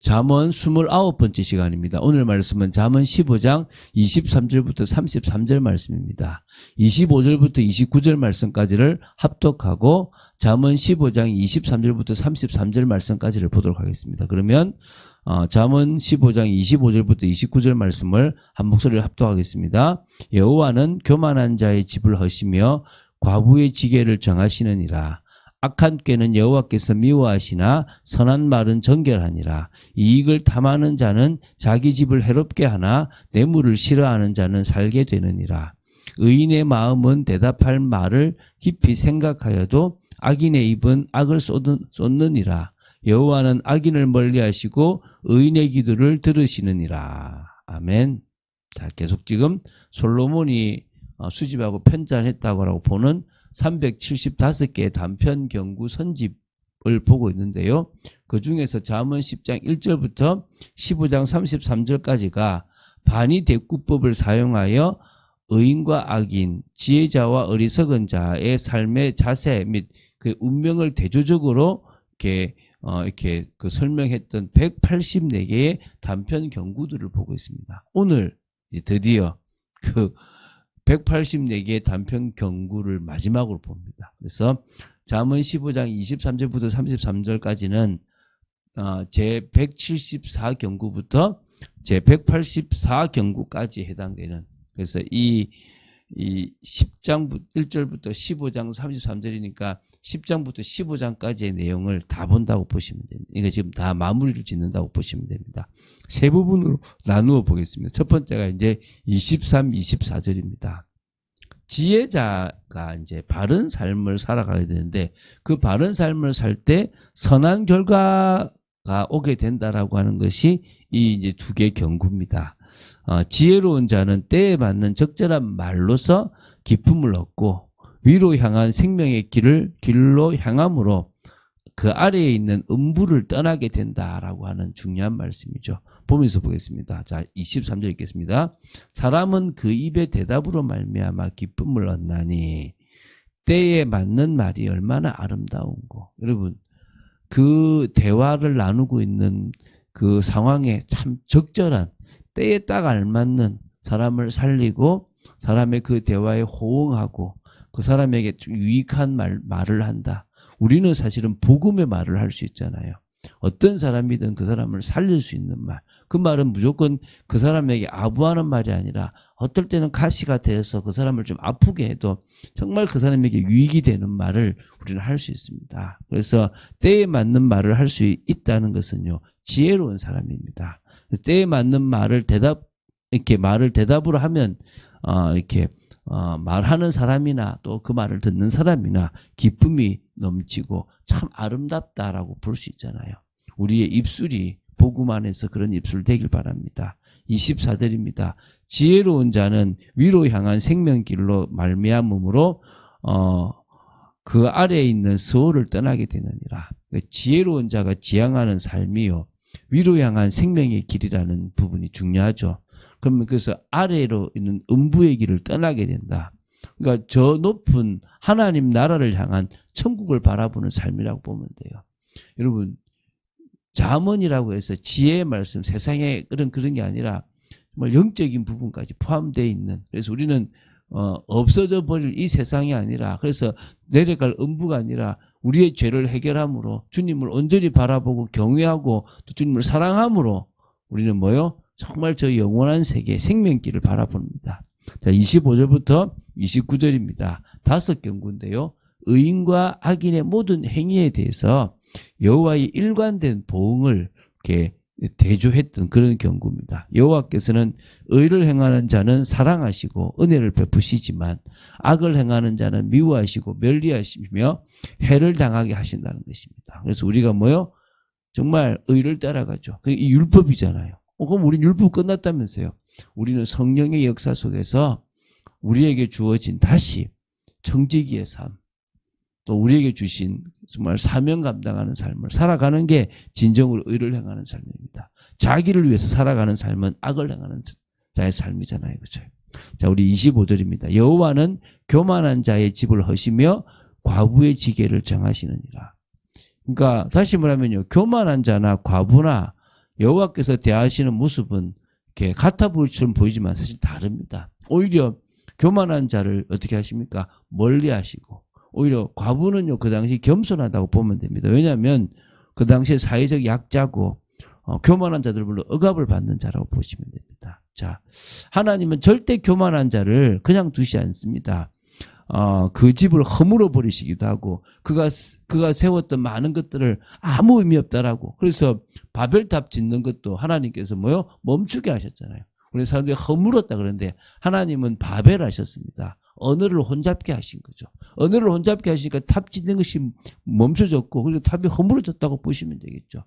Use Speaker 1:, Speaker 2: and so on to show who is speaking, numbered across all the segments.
Speaker 1: 잠언 29번째 시간입니다. 오늘 말씀은 잠언 15장 23절부터 33절 말씀입니다. 25절부터 29절 말씀까지를 합독하고 잠언 15장 23절부터 33절 말씀까지를 보도록 하겠습니다. 그러면 잠언 15장 25절부터 29절 말씀을 한 목소리로 합독하겠습니다. 여호와는 교만한 자의 집을 허시며 과부의 지게를 정하시느니라. 악한 꾀는 여호와께서 미워하시나 선한 말은 정결하니라. 이익을 탐하는 자는 자기 집을 해롭게 하나 뇌물을 싫어하는 자는 살게 되느니라. 의인의 마음은 대답할 말을 깊이 생각하여도 악인의 입은 악을 쏟느니라. 여호와는 악인을 멀리하시고 의인의 기도를 들으시느니라. 아멘. 자, 계속 지금 솔로몬이 수집하고 편찬했다고 보는 375개의 단편 경구 선집을 보고 있는데요. 그 중에서 잠언 10장 1절부터 15장 33절까지가 반의대꾸법을 사용하여 의인과 악인, 지혜자와 어리석은 자의 삶의 자세 및 그 운명을 대조적으로 이렇게 그 설명했던 184개의 단편 경구들을 보고 있습니다. 오늘 드디어 그 184개의 단편 경구를 마지막으로 봅니다. 그래서 잠언 15장 23절부터 33절까지는 제 174경구부터 제 184경구까지 해당되는, 그래서 이 10장 1절부터 15장 33절이니까 10장부터 15장까지의 내용을 다 본다고 보시면 됩니다. 이거 지금 다 마무리를 짓는다고 보시면 됩니다. 세 부분으로 나누어 보겠습니다. 첫 번째가 이제 23, 24절입니다. 지혜자가 이제 바른 삶을 살아가야 되는데 그 바른 삶을 살 때 선한 결과가 오게 된다라고 하는 것이 이 이제 두 개의 경구입니다. 지혜로운 자는 때에 맞는 적절한 말로서 기쁨을 얻고 위로 향한 생명의 길로 향함으로 그 아래에 있는 음부를 떠나게 된다라고 하는 중요한 말씀이죠. 보면서 보겠습니다. 자, 23절 읽겠습니다. 사람은 그 입의 대답으로 말미암아 기쁨을 얻나니 때에 맞는 말이 얼마나 아름다운고. 여러분, 그 대화를 나누고 있는 그 상황에 참 적절한 때에 딱 알맞는 사람을 살리고 사람의 그 대화에 호응하고 그 사람에게 유익한 말을 한다. 우리는 사실은 복음의 말을 할 수 있잖아요. 어떤 사람이든 그 사람을 살릴 수 있는 말. 그 말은 무조건 그 사람에게 아부하는 말이 아니라 어떨 때는 가시가 되어서 그 사람을 좀 아프게 해도 정말 그 사람에게 유익이 되는 말을 우리는 할 수 있습니다. 그래서 때에 맞는 말을 할 수 있다는 것은요, 지혜로운 사람입니다. 때에 맞는 말을 말을 대답으로 하면 말하는 사람이나 또 그 말을 듣는 사람이나 기쁨이 넘치고 참 아름답다라고 볼 수 있잖아요. 우리의 입술이 복음 안에서 그런 입술 되길 바랍니다. 24절입니다. 지혜로운 자는 위로 향한 생명길로 말미암음으로 그 아래에 있는 서울을 떠나게 되느니라. 지혜로운 자가 지향하는 삶이요, 위로 향한 생명의 길이라는 부분이 중요하죠. 그러면 그래서 아래로 있는 음부의 길을 떠나게 된다. 그러니까 저 높은 하나님 나라를 향한 천국을 바라보는 삶이라고 보면 돼요. 여러분, 잠언이라고 해서 지혜의 말씀, 세상에 그런 게 아니라 정말 영적인 부분까지 포함되어 있는, 그래서 우리는 없어져 버릴 이 세상이 아니라, 그래서 내려갈 음부가 아니라 우리의 죄를 해결함으로 주님을 온전히 바라보고 경외하고 또 주님을 사랑함으로 우리는 뭐요? 정말 저 영원한 세계 생명길을 바라봅니다. 자, 25절부터 29절입니다. 5경구인데요. 의인과 악인의 모든 행위에 대해서 여호와의 일관된 보응을 이렇게 대조했던 그런 경구입니다. 여호와께서는 의를 행하는 자는 사랑하시고 은혜를 베푸시지만 악을 행하는 자는 미워하시고 멸리하시며 해를 당하게 하신다는 것입니다. 그래서 우리가 뭐요? 정말 의를 따라가죠. 그게 율법이잖아요. 그럼 우린 율법 끝났다면서요. 우리는 성령의 역사 속에서 우리에게 주어진 다시 청지기의 삶, 또 우리에게 주신 정말 사명 감당하는 삶을 살아가는 게 진정으로 의를 행하는 삶입니다. 자기를 위해서 살아가는 삶은 악을 행하는 자의 삶이잖아요. 그렇죠? 자, 우리 25절입니다. 여호와는 교만한 자의 집을 허시며 과부의 지게를 정하시느니라. 그러니까 다시 말하면요, 교만한 자나 과부나 여호와께서 대하시는 모습은 이렇게 같아 보일 처럼 보이지만 사실 다릅니다. 오히려 교만한 자를 어떻게 하십니까? 멀리 하시고, 오히려 과부는요, 그 당시 겸손하다고 보면 됩니다. 왜냐하면 그 당시에 사회적 약자고, 교만한 자들로 억압을 받는 자라고 보시면 됩니다. 자, 하나님은 절대 교만한 자를 그냥 두지 않습니다. 그 집을 허물어 버리시기도 하고, 그가 세웠던 많은 것들을 아무 의미 없다라고. 그래서 바벨탑 짓는 것도 하나님께서 멈추게 하셨잖아요. 우리 사람들이 허물었다 그러는데 하나님은 바벨하셨습니다. 언어를 혼잡게 하신 거죠. 언어를 혼잡게 하시니까 탑 짓는 것이 멈춰졌고, 그리고 탑이 허물어졌다고 보시면 되겠죠.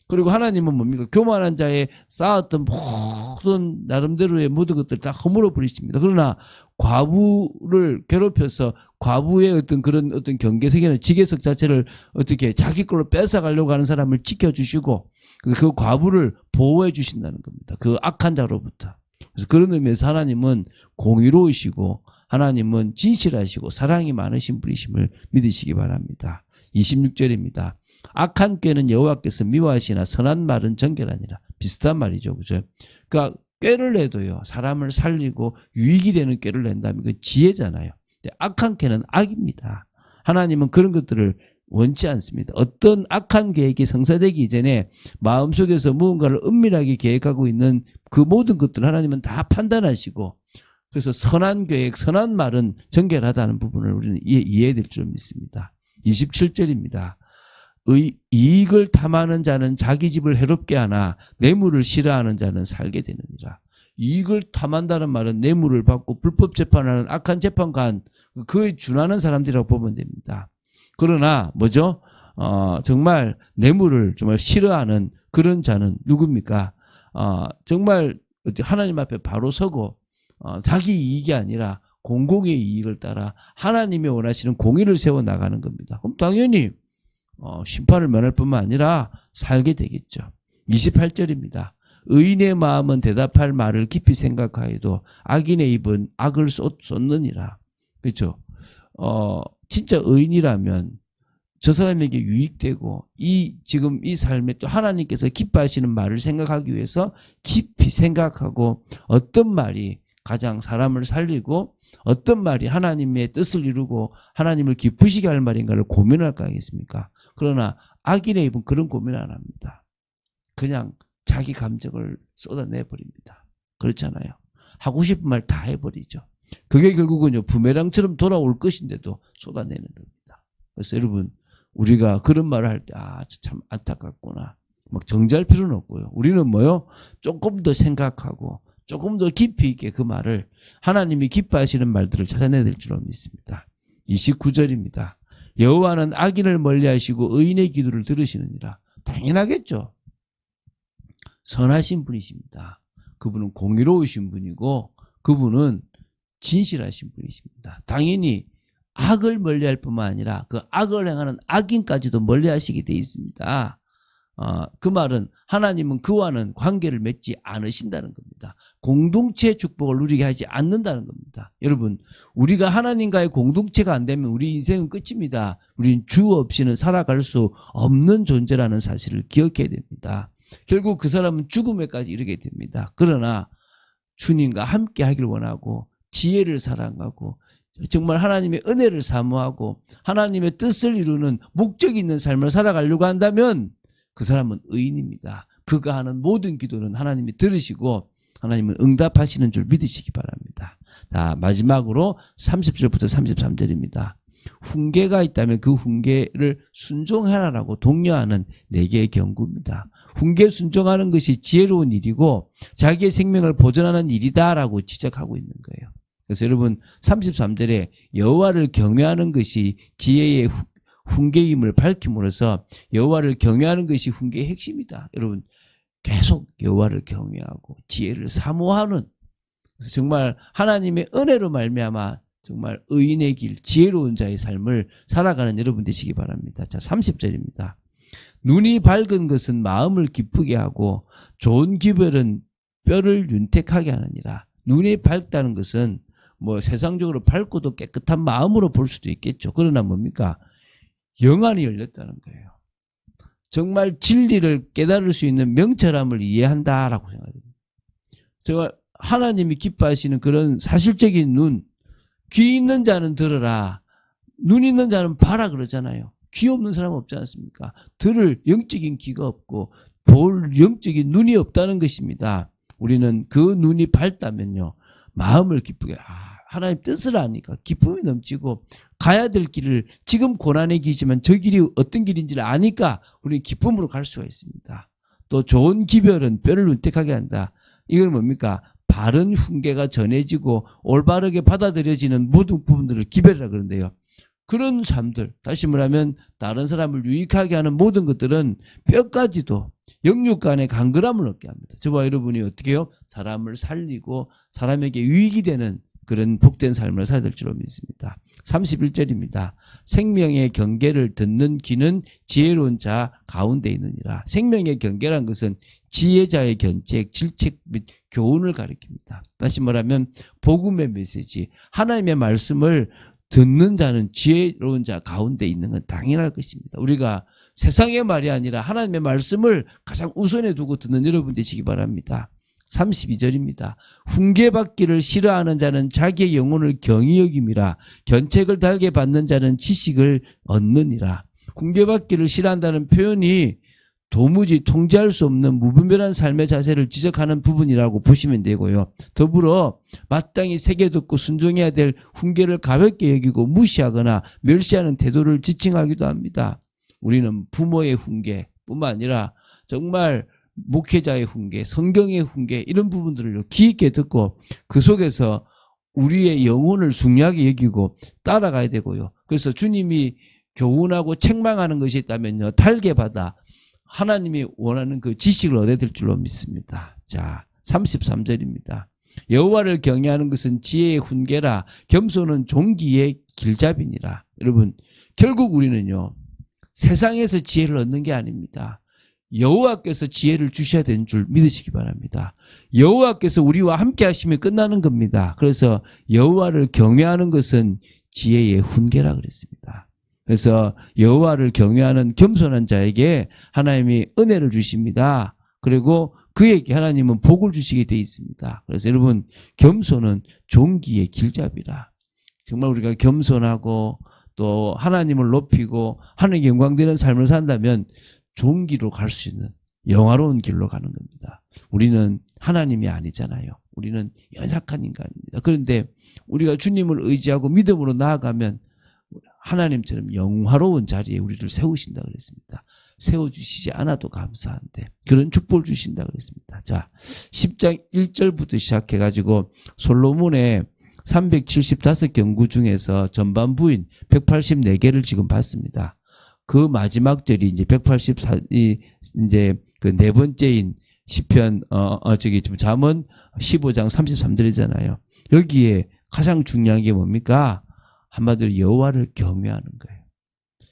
Speaker 1: 그리고 하나님은 뭡니까? 교만한 자의 쌓았던 모든 나름대로의 모든 것들 다 허물어 버리십니다. 그러나 과부를 괴롭혀서 과부의 어떤 그런 어떤 경계석이나 지계석 자체를 어떻게 자기 걸로 뺏어가려고 하는 사람을 지켜주시고 그 과부를 보호해 주신다는 겁니다. 그 악한 자로부터. 그래서 그런 의미에서 하나님은 공의로우시고 하나님은 진실하시고 사랑이 많으신 분이심을 믿으시기 바랍니다. 26절입니다. 악한 꾀는 여호와께서 미워하시나 선한 말은 정결하니라. 비슷한 말이죠. 그죠? 그러니까 꾀를 내도요, 사람을 살리고 유익이 되는 꾀를 낸다면 그 지혜잖아요. 근데 악한 꾀는 악입니다. 하나님은 그런 것들을 원치 않습니다. 어떤 악한 계획이 성사되기 이전에 마음속에서 무언가를 은밀하게 계획하고 있는 그 모든 것들을 하나님은 다 판단하시고, 그래서 선한 계획, 선한 말은 정결하다는 부분을 우리는 이해해야 될 줄 믿습니다. 27절입니다. 이익을 탐하는 자는 자기 집을 해롭게 하나 뇌물을 싫어하는 자는 살게 되느니라. 이익을 탐한다는 말은 뇌물을 받고 불법 재판하는 악한 재판관, 그에 준하는 사람들이라고 보면 됩니다. 그러나 뭐죠? 정말 뇌물을 정말 싫어하는 그런 자는 누굽니까? 정말 하나님 앞에 바로 서고 자기 이익이 아니라 공공의 이익을 따라 하나님이 원하시는 공의를 세워나가는 겁니다. 그럼 당연히 심판을 면할 뿐만 아니라 살게 되겠죠. 28절입니다. 의인의 마음은 대답할 말을 깊이 생각하여도 악인의 입은 악을 쏟느니라. 그렇죠? 진짜 의인이라면 저 사람에게 유익되고 지금 이 삶에 또 하나님께서 기뻐하시는 말을 생각하기 위해서 깊이 생각하고 어떤 말이 가장 사람을 살리고 어떤 말이 하나님의 뜻을 이루고 하나님을 기쁘시게 할 말인가를 고민할 거 아니겠습니까? 그러나 악인의 입은 그런 고민 안 합니다. 그냥 자기 감정을 쏟아내버립니다. 그렇잖아요. 하고 싶은 말 다 해버리죠. 그게 결국은요, 부메랑처럼 돌아올 것인데도 쏟아내는 겁니다. 그래서 여러분, 우리가 그런 말을 할 때, 참 안타깝구나. 막 정지할 필요는 없고요. 우리는 조금 더 생각하고, 조금 더 깊이 있게 그 말을 하나님이 기뻐하시는 말들을 찾아내야 될 줄로 믿습니다. 29절입니다. 여호와는 악인을 멀리하시고 의인의 기도를 들으시느니라. 당연하겠죠. 선하신 분이십니다. 그분은 공의로우신 분이고 그분은 진실하신 분이십니다. 당연히 악을 멀리할 뿐만 아니라 그 악을 행하는 악인까지도 멀리하시게 되어 있습니다. 그 말은 하나님은 그와는 관계를 맺지 않으신다는 겁니다. 공동체 축복을 누리게 하지 않는다는 겁니다. 여러분, 우리가 하나님과의 공동체가 안 되면 우리 인생은 끝입니다. 우린 주 없이는 살아갈 수 없는 존재라는 사실을 기억해야 됩니다. 결국 그 사람은 죽음에까지 이르게 됩니다. 그러나 주님과 함께 하길 원하고 지혜를 사랑하고 정말 하나님의 은혜를 사모하고 하나님의 뜻을 이루는 목적이 있는 삶을 살아가려고 한다면 그 사람은 의인입니다. 그가 하는 모든 기도는 하나님이 들으시고 하나님은 응답하시는 줄 믿으시기 바랍니다. 자, 마지막으로 30절부터 33절입니다. 훈계가 있다면 그 훈계를 순종하라라고 독려하는 4개의 경고입니다. 훈계 순종하는 것이 지혜로운 일이고 자기의 생명을 보존하는 일이다라고 지적하고 있는 거예요. 그래서 여러분 33절에 여호와를 경외하는 것이 지혜의 훈계임을 밝힘으로써 여호와를 경외하는 것이 훈계의 핵심이다. 여러분 계속 여호와를 경외하고 지혜를 사모하는, 그래서 정말 하나님의 은혜로 말미암아 정말 의인의 길, 지혜로운 자의 삶을 살아가는 여러분 되시기 바랍니다. 자, 30절입니다. 눈이 밝은 것은 마음을 기쁘게 하고 좋은 기별은 뼈를 윤택하게 하느니라. 눈이 밝다는 것은 세상적으로 밝고도 깨끗한 마음으로 볼 수도 있겠죠. 그러나 뭡니까? 영안이 열렸다는 거예요. 정말 진리를 깨달을 수 있는 명철함을 이해한다라고 생각합니다. 제가 하나님이 기뻐하시는 그런 사실적인 눈, 귀 있는 자는 들으라, 눈 있는 자는 봐라 그러잖아요. 귀 없는 사람 없지 않습니까? 들을 영적인 귀가 없고 볼 영적인 눈이 없다는 것입니다. 우리는 그 눈이 밝다면요, 마음을 기쁘게, 하나님 뜻을 아니까 기쁨이 넘치고, 가야 될 길을, 지금 고난의 길이지만 저 길이 어떤 길인지를 아니까 우리는 기쁨으로 갈 수가 있습니다. 또 좋은 기별은 뼈를 윤택하게 한다. 이건 뭡니까? 바른 훈계가 전해지고 올바르게 받아들여지는 모든 부분들을 기별이라 그러는데요. 그런 삶들, 다시 말하면 다른 사람을 유익하게 하는 모든 것들은 뼈까지도 영육 간의 강건함을 얻게 합니다. 저와 여러분이 어떻게 해요? 사람을 살리고 사람에게 유익이 되는 그런 복된 삶을 살아야 될 줄로 믿습니다. 31절입니다. 생명의 경계를 듣는 귀는 지혜로운 자 가운데 있느니라. 생명의 경계란 것은 지혜자의 견책, 질책 및 교훈을 가리킵니다. 다시 말하면 복음의 메시지, 하나님의 말씀을 듣는 자는 지혜로운 자 가운데 있는 건 당연할 것입니다. 우리가 세상의 말이 아니라 하나님의 말씀을 가장 우선에 두고 듣는 여러분 되시기 바랍니다. 32절입니다. 훈계받기를 싫어하는 자는 자기의 영혼을 경히 여김이라. 견책을 달게 받는 자는 지식을 얻느니라. 훈계받기를 싫어한다는 표현이 도무지 통제할 수 없는 무분별한 삶의 자세를 지적하는 부분이라고 보시면 되고요. 더불어 마땅히 새겨 듣고 순종해야 될 훈계를 가볍게 여기고 무시하거나 멸시하는 태도를 지칭하기도 합니다. 우리는 부모의 훈계뿐만 아니라 정말 목회자의 훈계, 성경의 훈계, 이런 부분들을 귀 있게 듣고 그 속에서 우리의 영혼을 중요하게 여기고 따라가야 되고요. 그래서 주님이 교훈하고 책망하는 것이 있다면요, 달게 받아 하나님이 원하는 그 지식을 얻어야 될 줄로 믿습니다. 자, 33절입니다. 여호와를 경외하는 것은 지혜의 훈계라. 겸손은 종기의 길잡이니라. 여러분, 결국 우리는요, 세상에서 지혜를 얻는 게 아닙니다. 여호와께서 지혜를 주셔야 되는 줄 믿으시기 바랍니다. 여호와께서 우리와 함께 하시면 끝나는 겁니다. 그래서 여호와를 경외하는 것은 지혜의 훈계라 그랬습니다. 그래서 여호와를 경외하는 겸손한 자에게 하나님이 은혜를 주십니다. 그리고 그에게 하나님은 복을 주시게 돼 있습니다. 그래서 여러분, 겸손은 종기의 길잡이라. 정말 우리가 겸손하고 또 하나님을 높이고 하나님께 영광되는 삶을 산다면 종기로 갈 수 있는 영화로운 길로 가는 겁니다. 우리는 하나님이 아니잖아요. 우리는 연약한 인간입니다. 그런데 우리가 주님을 의지하고 믿음으로 나아가면 하나님처럼 영화로운 자리에 우리를 세우신다 그랬습니다. 세워주시지 않아도 감사한데 그런 축복을 주신다 그랬습니다. 자, 10장 1절부터 시작해가지고 솔로몬의 375경구 중에서 전반부인 184개를 지금 봤습니다. 그 마지막 절이 이제 184, 이제 그 네 번째인 시편, 잠언 15장 33절이잖아요. 여기에 가장 중요한 게 뭡니까? 한마디로 여호와를 경외하는 거예요.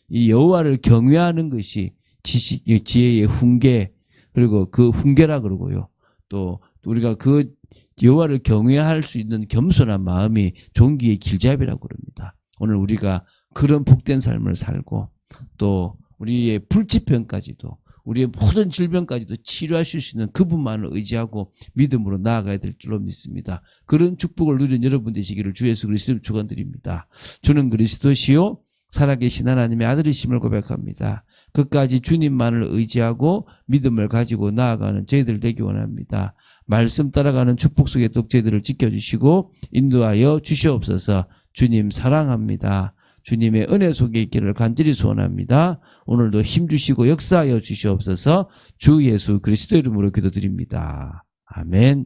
Speaker 1: 이 여호와를 경외하는 것이 지식, 지혜의 훈계, 그리고 그 훈계라 그러고요. 또 우리가 그 여호와를 경외할 수 있는 겸손한 마음이 종기의 길잡이라고 그럽니다. 오늘 우리가 그런 복된 삶을 살고 또 우리의 불치병까지도 우리의 모든 질병까지도 치료하실 수 있는 그분만을 의지하고 믿음으로 나아가야 될 줄로 믿습니다. 그런 축복을 누린 여러분 되시기를 주 예수 그리스도로 축원드립니다. 주는 그리스도시요 살아계신 하나님의 아들이심을 고백합니다. 끝까지 주님만을 의지하고 믿음을 가지고 나아가는 저희들 되기 원합니다. 말씀 따라가는 축복 속에 독재들을 지켜주시고 인도하여 주시옵소서. 주님 사랑합니다. 주님의 은혜 속에 있기를 간절히 소원합니다. 오늘도 힘주시고 역사하여 주시옵소서. 주 예수 그리스도 이름으로 기도드립니다. 아멘.